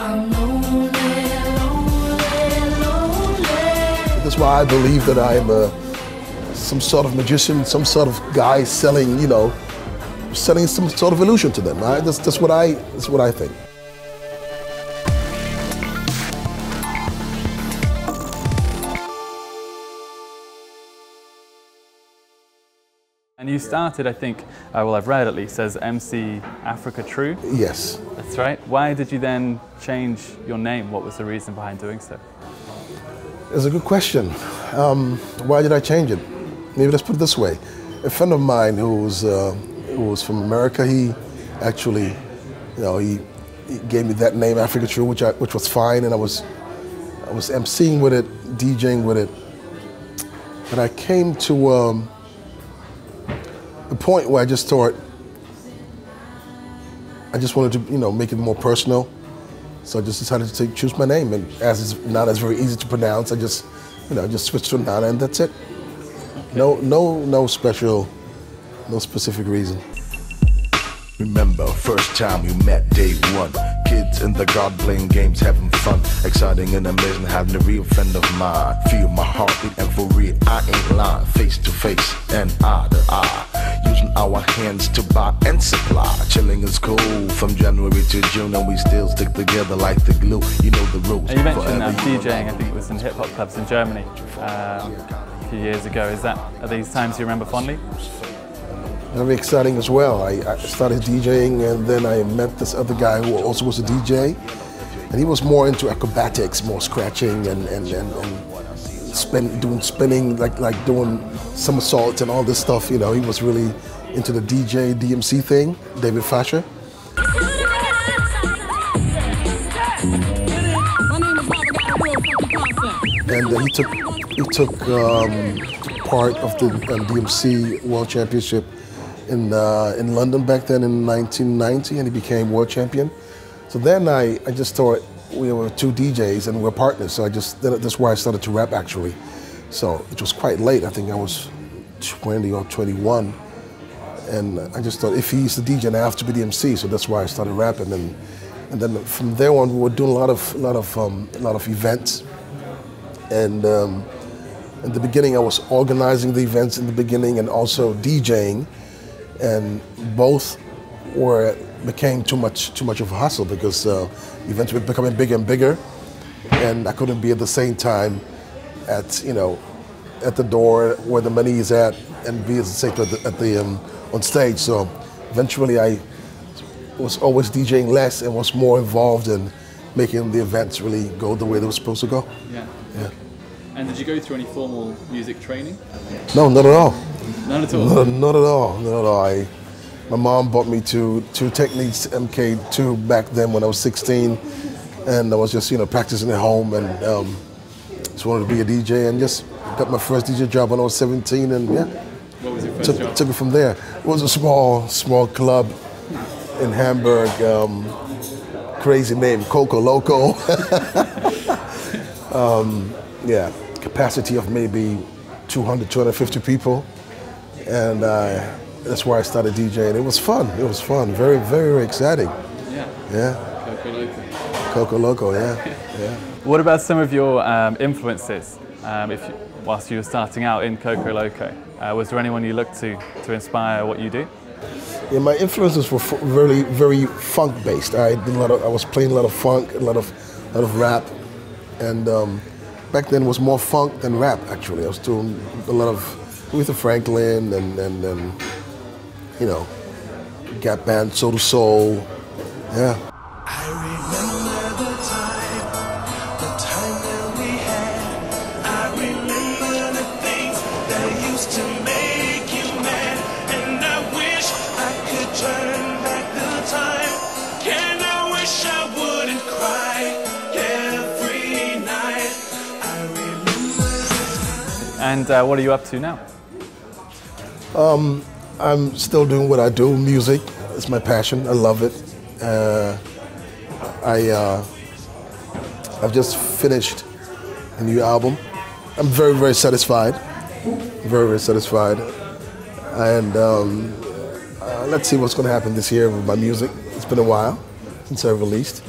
I'm lonely, lonely, lonely. That's why I believe that I am some sort of magician, some sort of guy selling, you know, selling some sort of illusion to them. Right? That's what I think. And you started, I think, well, I've read at least, as MC Africa True. Yes. That's right. Why did you then change your name? What was the reason behind doing so? It's a good question. Why did I change it? Maybe let's put it this way. A friend of mine who was from America, he actually, you know, he gave me that name, Africa True, which was fine, and I was emceeing with it, DJing with it. But I came to a point where I just thought, I just wanted to, you know, make it more personal. So I just decided to choose my name, and as it's not as very easy to pronounce, I just, you know, just switched to Nana, and that's it. No specific reason. Remember, first time we met, day one. Kids in the garden playing games, having fun. Exciting and amazing, having a real friend of mine. Feel my heartbeat, and for real, I ain't lying. Face to face and eye to eye. Using our hands to buy and supply. Chilling is cool from January to June, and we still stick together like the glue. You know the rules. And you mentioned DJing, I think it was in hip-hop clubs in Germany a few years ago. Are these times you remember fondly? Very exciting as well. I started DJing, and then I met this other guy who also was a DJ, and he was more into acrobatics, more scratching and doing spinning, like doing somersaults and all this stuff. You know, he was really into the DJ, DMC thing, David Fasher. And he took part of the DMC World Championship in London back then in 1990, and he became world champion. So then I just thought we were two DJs and we were partners. So that's why I started to rap actually. So it was quite late. I think I was 20 or 21, and I just thought if he's the DJ, then I have to be the MC. So that's why I started rapping, and then from there on we were doing a lot of events. And in the beginning, I was organizing the events in the beginning and also DJing. And both became too much of a hustle because events were becoming bigger and bigger, and I couldn't be at the same time at, you know, at the door where the money is at and be at the same time on stage. So eventually I was always DJing less and was more involved in making the events really go the way they were supposed to go. Yeah. Yeah. And did you go through any formal music training? No, not at all. None at all? Not at all, not at all. My mom bought me to Technics MK2 back then when I was 16, and I was just, you know, practicing at home, and just wanted to be a DJ, and just got my first DJ job when I was 17, and yeah. What was your first job? Took it from there. It was a small club in Hamburg, crazy name, Coco Loco. Yeah, capacity of maybe 200, 250 people. And that's where I started DJing. It was fun. It was fun. Very, very, very exciting. Yeah. Yeah. Coco Loco. Coco Loco, yeah. Yeah. What about some of your influences whilst you were starting out in Coco Loco? Was there anyone you looked to inspire what you do? Yeah, my influences were very, very funk-based. I was playing a lot of funk, a lot of rap, and back then it was more funk than rap. Actually, I was doing a lot of Aretha Franklin and you know, Gap Band, Soul to Soul, yeah. I remember the time that we had. I remember the things that used to make you mad, and I wish I could turn back the time. And I wish I wouldn't cry every night. I remember the time. And what are you up to now? I'm still doing what I do, music. It's my passion, I love it. I've just finished a new album. I'm very, very satisfied. Very, very satisfied. And let's see what's gonna happen this year with my music. It's been a while since I released.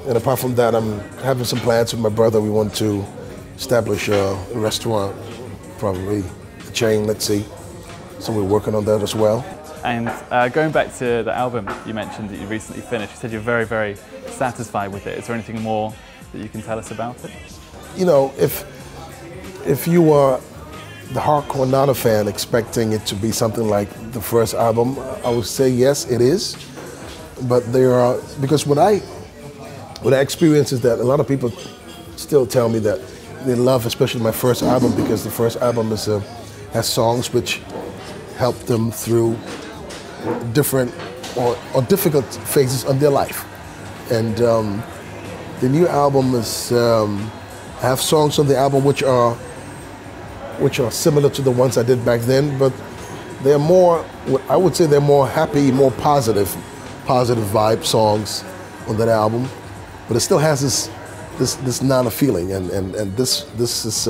And apart from that, I'm having some plans with my brother. We want to establish a restaurant, probably a chain, let's see. So we're working on that as well. And going back to the album you mentioned that you recently finished, you said you're very, very satisfied with it. Is there anything more that you can tell us about it? You know, if you are the hardcore Nana fan expecting it to be something like the first album, I would say yes, it is. But there are, because what I experience is that a lot of people still tell me that they love especially my first album, because the first album has songs which help them through different or difficult phases of their life. And the new album is, I have songs on the album which are similar to the ones I did back then, but they're more, I would say they're more happy, more positive vibe songs on that album. But it still has this Nana feeling, and this is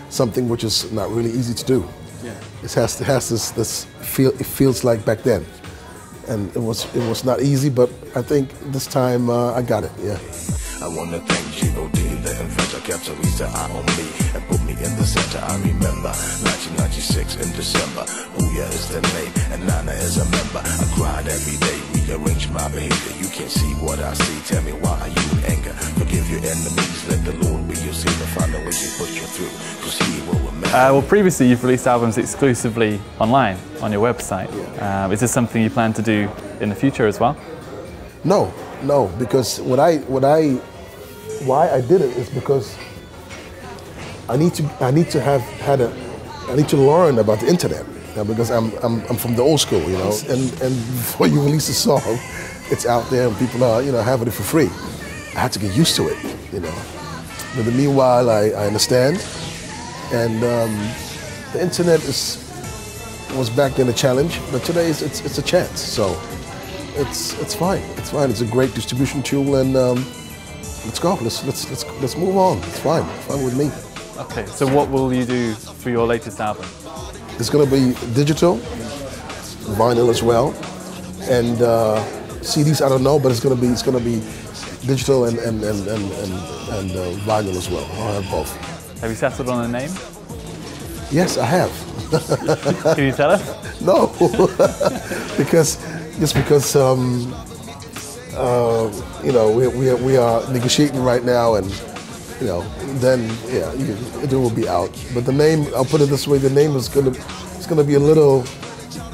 something which is not really easy to do. Yeah. It has this feel. It feels like back then, and it was not easy. But I think this time I got it. Yeah. I wanna thank G.O.D, the inventor, kept Teresa eye on me and put me in the center. I remember 1996 in December. Booyah is the name and Nana is a member. I cried every day, rearrange my behavior. You can't see what I see. Tell me why are you in anger? Forgive your enemies, let the Lord be your savior. Find a way to push you through, cause he will remember. Well, previously you've released albums exclusively online on your website. Yeah. Is this something you plan to do in the future as well? No, because why I did it is because I need to learn about the internet. Because I'm from the old school, you know, and before you release a song, it's out there and people are, you know, having it for free. I had to get used to it, you know. But in the meanwhile, I understand, and the internet was back then a challenge, but today it's a chance. So it's fine. It's fine. It's a great distribution tool, and let's go. Let's move on. It's fine. It's fine with me. Okay. So what will you do for your latest album? It's going to be digital, vinyl as well, and CDs. I don't know, but it's going to be digital and vinyl as well. I'll have both. Have you settled on a name? Yes, I have. Can you tell us? No, because you know, we are negotiating right now, and you know, then yeah, it will be out. But the name, I'll put it this way: the name is gonna be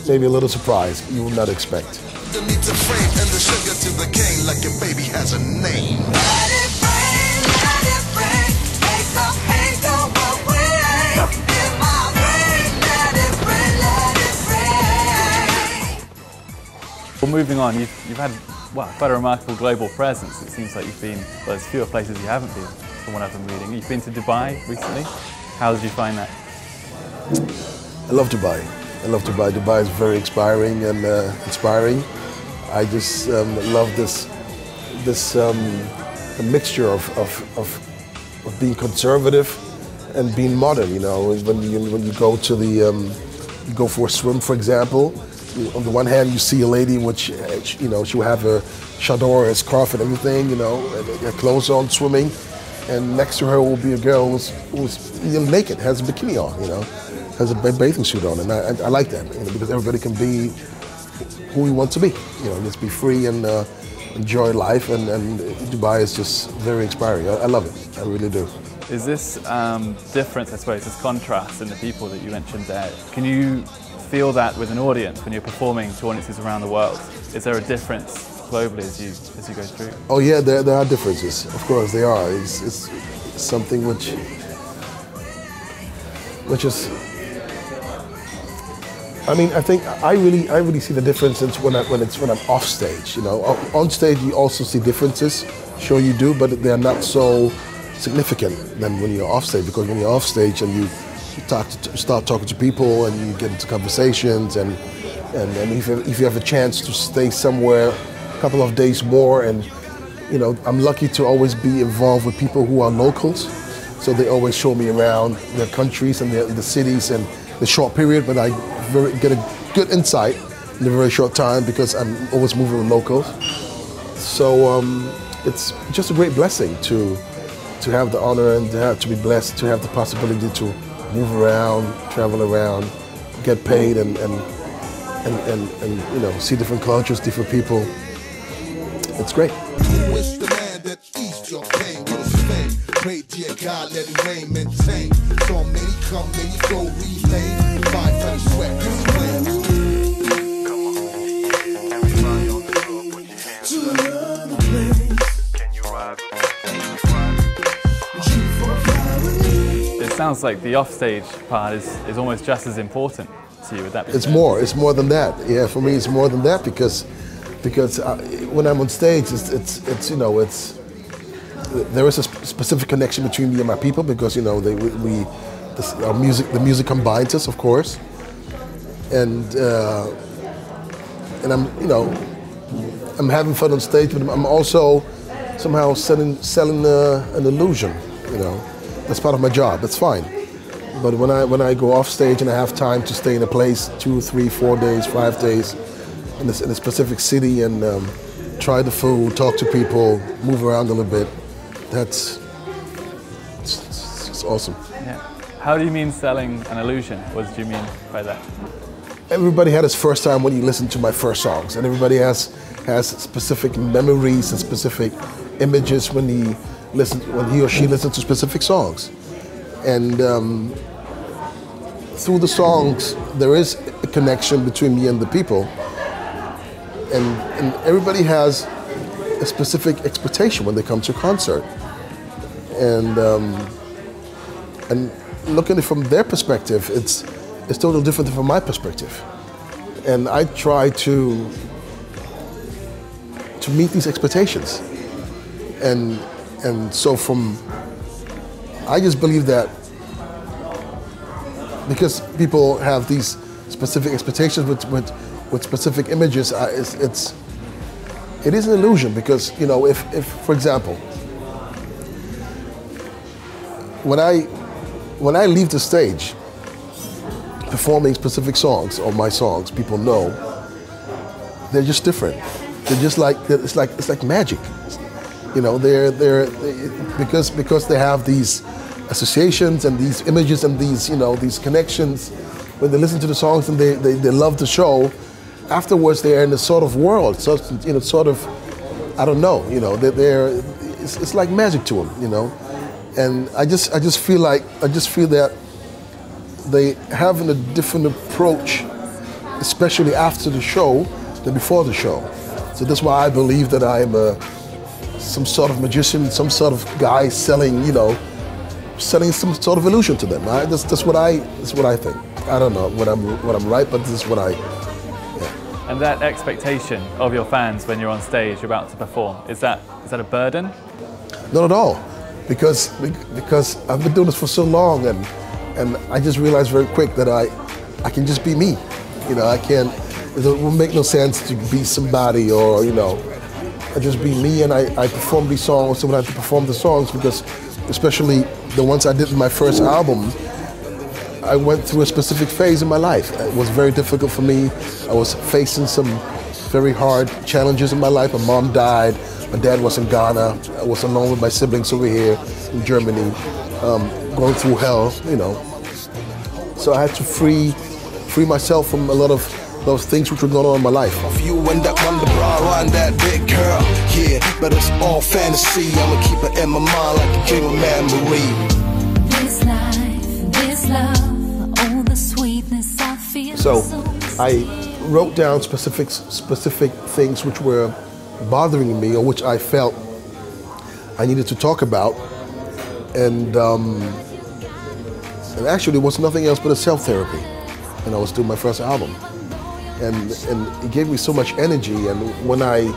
maybe a little surprise you will not expect. The meat to frame and the sugar to the cane, like your baby has a name. Let it rain, make the pain go away. In my rain, let it rain. Well, moving on, you've had quite a remarkable global presence. It seems like you've been, well, there's fewer places you haven't been, from what I've been reading. You've been to Dubai recently. How did you find that? I love Dubai. Dubai is very inspiring and inspiring. I just love this mixture of being conservative and being modern. You know, when you go to you go for a swim, for example. On the one hand, you see a lady which, you know, she will have a chador, a scarf and everything, you know, and her clothes on, swimming. And next to her will be a girl who's naked, has a bikini on, you know, has a bathing suit on. And I like that, you know, because everybody can be who he wants to be, you know, just be free and enjoy life. And Dubai is just very inspiring. I love it. I really do. Is this difference, I suppose, this contrast in the people that you mentioned there? Can you feel that with an audience when you're performing to audiences around the world? Is there a difference globally as you go through? Oh yeah, there are differences. Of course, there are. It's something which is. I mean, I think I really see the difference when I'm off stage. You know, on stage you also see differences. Sure, you do, but they're not so significant than when you're off stage. Because when you're off stage and you start talking to people and you get into conversations, and if you have a chance to stay somewhere a couple of days more, and you know, I'm lucky to always be involved with people who are locals, so they always show me around their countries and the cities in the short period, but I get a good insight in a very short time because I'm always moving with locals. So it's just a great blessing to have the honor and to be blessed to have the possibility to move around, travel around, get paid, and you know, see different cultures, different people. It's great. Who is the man that eased your pain? Will sustain. Pray dear God, let it rain, maintain. So many come, many go, relay. Fight for the sweat, this plan. Come on. Everybody on the floor, put your hands up. Can you ride? It sounds like the offstage part is almost just as important to you. Would that be It's fair? more. It's more than that. Yeah, for me, it's more than that because when I'm on stage, it's you know, there is a specific connection between me and my people because, you know, the music combines us, of course, and I'm, you know, I'm having fun on stage, but I'm also somehow selling an illusion. You know, that's part of my job. That's fine. But when I go off stage and I have time to stay in a place 2, 3, 4 days, 5 days in a specific city and try the food, talk to people, move around a little bit, it's awesome. Yeah. How do you mean selling an illusion? What do you mean by that? Everybody had his first time when he listened to my first songs, and everybody has specific memories and specific images when he or she listens to specific songs. And through the songs, there is a connection between me and the people. And everybody has a specific expectation when they come to a concert. And looking at it from their perspective, it's totally different from my perspective. And I try to meet these expectations. And so I just believe that because people have these specific expectations with specific images, it is an illusion because, you know, if for example, when I leave the stage performing specific songs or my songs, people know they're just different. They're just like it's like magic. You know, because they have these associations and these images and these, you know, these connections. When they listen to the songs and they love the show, afterwards they're in a sort of world, so, you know, sort of, I don't know, you know, it's like magic to them, you know. And I just feel that they have a different approach, especially after the show than before the show. So that's why I believe that I am some sort of magician, some sort of guy selling some sort of illusion to them. That's what I think. I don't know what I'm right, but this is what I. Yeah. And that expectation of your fans when you're on stage, you're about to perform, is that a burden? Not at all, because I've been doing this for so long, and I just realized very quick that I can just be me. You know, it will make no sense to be somebody, or, you know, I just be me, and I perform these songs. So when I have to perform the songs, because especially the ones I did in my first album, I went through a specific phase in my life. It was very difficult for me. I was facing some very hard challenges in my life. My mom died. My dad was in Ghana. I was alone with my siblings over here in Germany, going through hell, you know. So I had to free myself from a lot of those things which were going on in my life. If you end up on the bra and that big girl, yeah, but it's all fantasy. I'ma keep it in my mind like a dream of memory. This life, this love, all the sweetness I feel. So I wrote down specific things which were bothering me, or which I felt I needed to talk about, and actually it was nothing else but a self-therapy. And I was doing my first album. And it gave me so much energy, and when I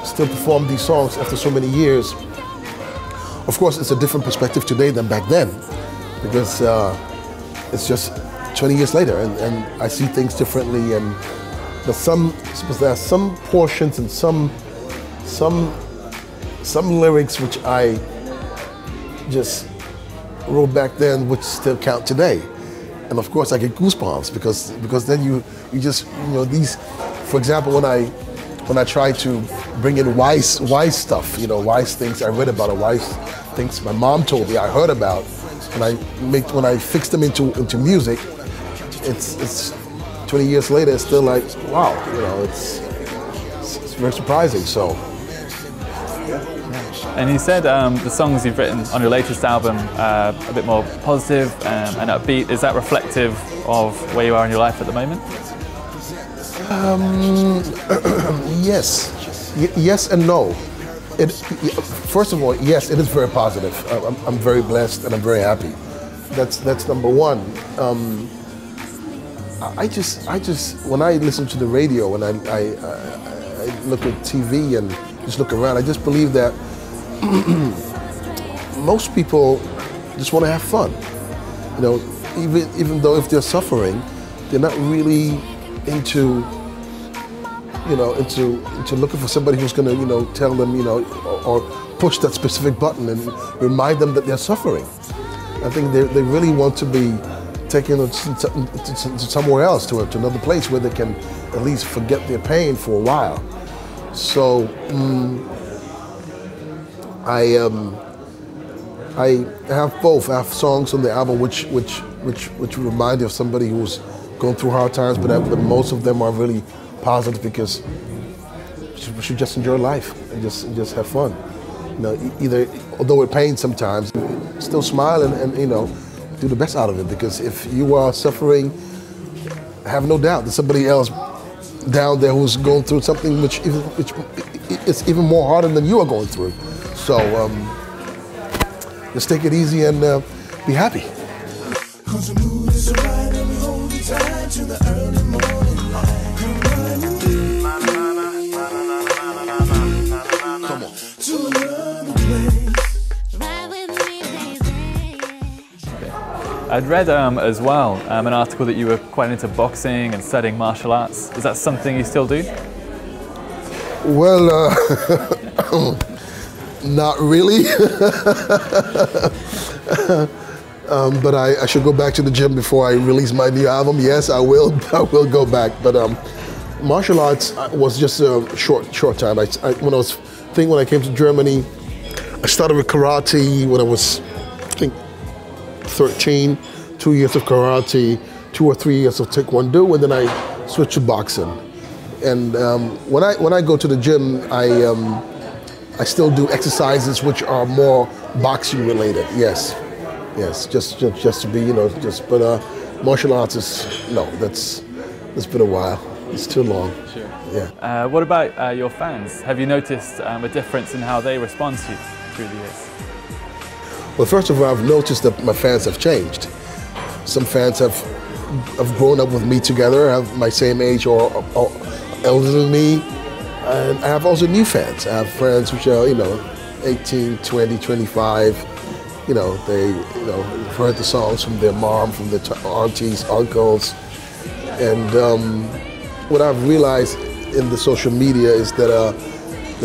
still perform these songs after so many years, of course it's a different perspective today than back then, because it's just 20 years later, and I see things differently, and there are some portions and some lyrics which I just wrote back then which still count today. And of course I get goosebumps because then you just, you know, these, for example, when when I try to bring in wise stuff, you know, wise things I read about, or wise things my mom told me I heard about, when I fix them into music, it's 20 years later, it's still like, wow, you know, it's very surprising. So. And you said the songs you've written on your latest album are a bit more positive and upbeat. Is that reflective of where you are in your life at the moment? Yes. Yes and no. First of all, yes, it is very positive. I'm very blessed and I'm very happy. That's number one. I just when I listen to the radio, when I look at TV and just look around, I just believe that most people just want to have fun. You know, even though if they're suffering, they're not really into, you know, into looking for somebody who's going to, you know, tell them, you know, or push that specific button and remind them that they're suffering. I think they really want to be taken to somewhere else, to another place where they can at least forget their pain for a while. So I have both. I have songs on the album which remind you of somebody who's going through hard times, but most of them are really positive because we should just enjoy life and just have fun. You know, either, although with pain sometimes, still smile and you know, do the best out of it, because if you are suffering, have no doubt there's somebody else down there who's going through something which is even more harder than you are going through. So just take it easy and be happy. Cause the mood is right and we hold it tight to the early morning light. Come on. To another place. Ride with me, baby. I'd read as well an article that you were quite into boxing and studying martial arts. Is that something you still do? Well, not really. But I should go back to the gym before I release my new album. Yes, I will go back. But martial arts was just a short time. When I came to Germany, I started with karate when I was, I think, 13. 2 years of karate, 2 or 3 years of taekwondo, and then I switched to boxing. And when I go to the gym, I still do exercises which are more boxing related. Yes, just to be, you know, but martial arts is it's been a while. It's too long. Sure. Yeah. What about your fans? Have you noticed a difference in how they respond to you through the years? Well, first of all, I've noticed that my fans have changed. Some fans have grown up with me together, have my same age or elder than me. And I have also new fans. I have friends which are, you know, 18, 20, 25. You know, they heard the songs from their mom, from their aunties, uncles. And what I've realized in the social media is that a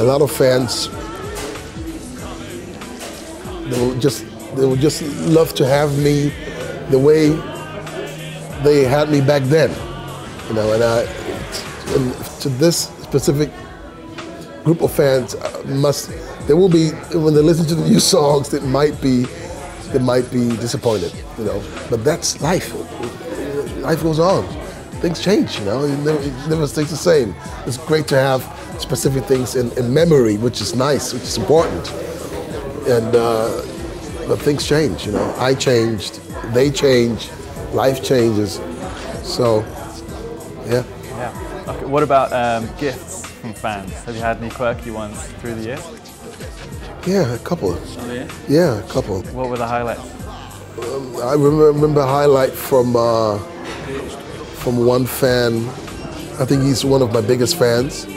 lot of fans, they would just love to have me the way they had me back then. You know, and to this specific group of fans, there will be, when they listen to the new songs, they might be disappointed, you know. But that's life. Life goes on. Things change, you know. It never stays the same. It's great to have specific things in memory, which is nice, which is important. And but things change, you know. I changed, they change, life changes. So, yeah. Yeah. Okay. What about gifts from fans? Have you had any quirky ones through the years? Yeah, a couple. Oh, yeah? Yeah, a couple. What were the highlights? I remember a highlight from one fan. I think he's one of my biggest fans.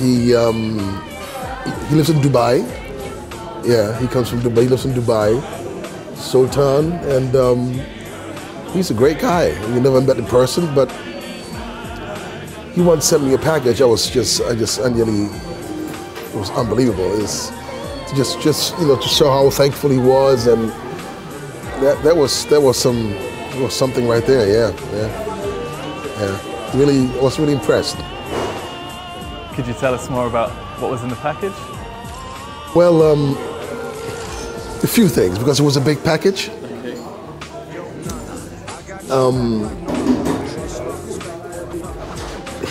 He lives in Dubai. Yeah, he comes from Dubai. He lives in Dubai. Sultan, and he's a great guy. We never met in person, but he once sent me a package. It was unbelievable. It's just you know, to show how thankful he was, and that was something right there. Yeah. Really, I was really impressed. Could you tell us more about what was in the package? Well, a few things, because it was a big package.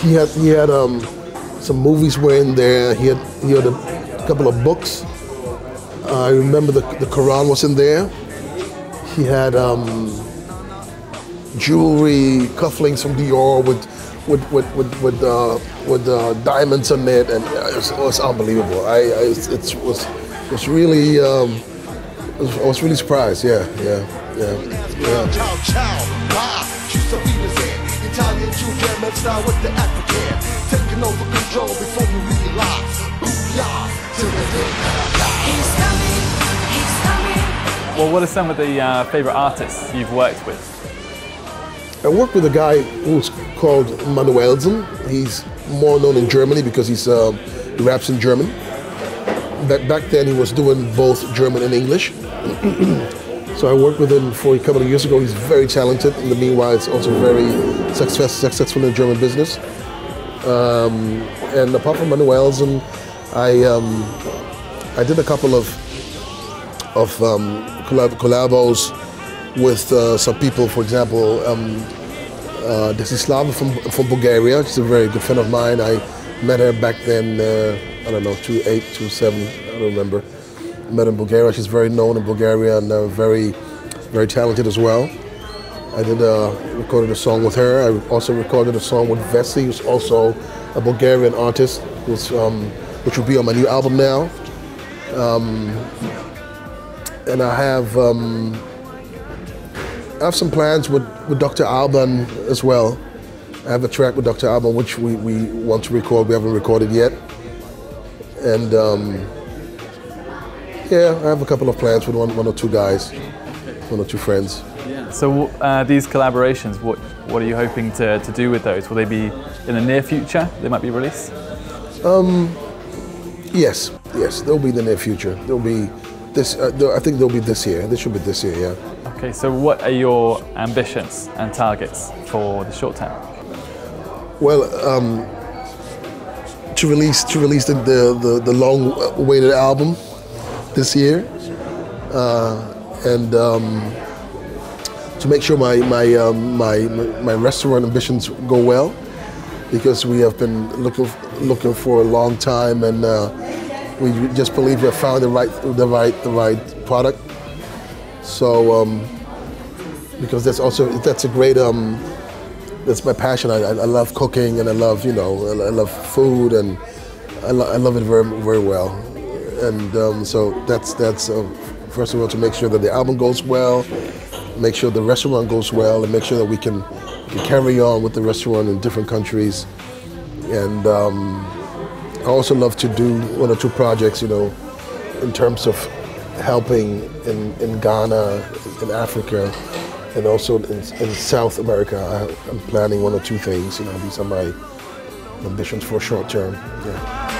He had some movies were in there. He had a couple of books. I remember the Quran was in there. He had jewelry, cufflinks from Dior with diamonds on it, and it was unbelievable. It was really. I was really surprised. Yeah. Ciao, ciao, bye. Choose the leaders in Italian, Jew, German style with the African. Taking over control before you realize. Booyah, till the day that I die. He's coming. Well, what are some of the favourite artists you've worked with? I worked with a guy who's called Manuelsen. He's more known in Germany because he raps in German. Back then he was doing both German and English. So I worked with him for a couple of years ago. He's very talented. In the meanwhile, he's also very successful in German business. And apart from Manuelsen, I did a couple of collabos with some people. For example, Desislava from Bulgaria. She's a very good friend of mine. I met her back then, I don't know, 2008, 2007, I don't remember. Met in Bulgaria. She's very known in Bulgaria and very, very talented as well. I recorded a song with her. I also recorded a song with Vessi, who's also a Bulgarian artist, which will be on my new album now. And I have some plans with Dr. Alban as well. I have a track with Dr. Alban which we want to record. We haven't recorded yet. And yeah, I have a couple of plans with one or two guys, one or two friends. Yeah. So these collaborations, what are you hoping to do with those? Will they be in the near future? They might be released? Yes, they'll be in the near future. They'll be this. I think they'll be this year. This should be this year, yeah. Okay. So what are your ambitions and targets for the short term? Well, to release the long-awaited album this year, and to make sure my restaurant ambitions go well, because we have been looking for a long time, and we just believe we have found the right product. So because that's a great that's my passion. I love cooking, and I love I love food, and I love it very, very well. And so that's first of all, to make sure that the album goes well, make sure the restaurant goes well, and make sure that we can carry on with the restaurant in different countries. And I also love to do one or two projects, in terms of helping in Ghana, in Africa, and also in South America. I'm planning one or two things. These are my ambitions for short term. Yeah.